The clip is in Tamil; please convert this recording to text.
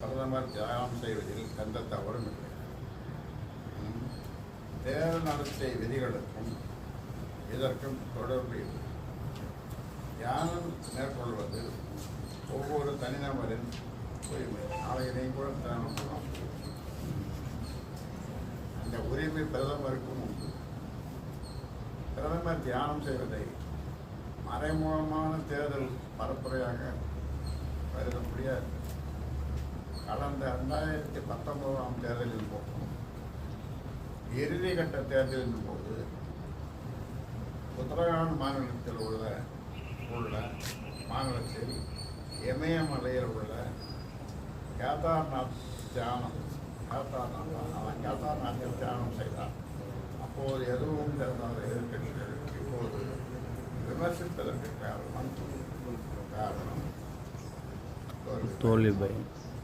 பிரதமர் தியாகம் செய்வதில் எந்த தவறும் இல்லை. தேர்தல் நடத்தை விதிகளுக்கும் இதற்கும் தொடர்பு இல்லை. தியானம் மேற்கொள்வது ஒவ்வொரு தனிநபரின் உரிமை. நாளையினையும் கூட தியானம் பண்ணலாம். அந்த உரிமை பிரதமருக்கும் உண்டு. பிரதமர் தியானம் செய்வதை மறைமுகமான தேர்தல் பரப்புரையாக கருத முடியாது. கடந்த 2019 தேர்தலின் போது இறுதிக்கட்ட தேர்தலின் போது உத்தரகாண்ட் மாநிலத்தில் உள்ள மாநிலத்தில் இமயமலையில் உள்ள கேதார்நாத்தில் தியானம் செய்தார். அப்போது எதுவும் தெரியாத எதிர்கட்சிகள் இப்போது விமர்சித்ததற்கு காரணம் தோல்வி பயம்.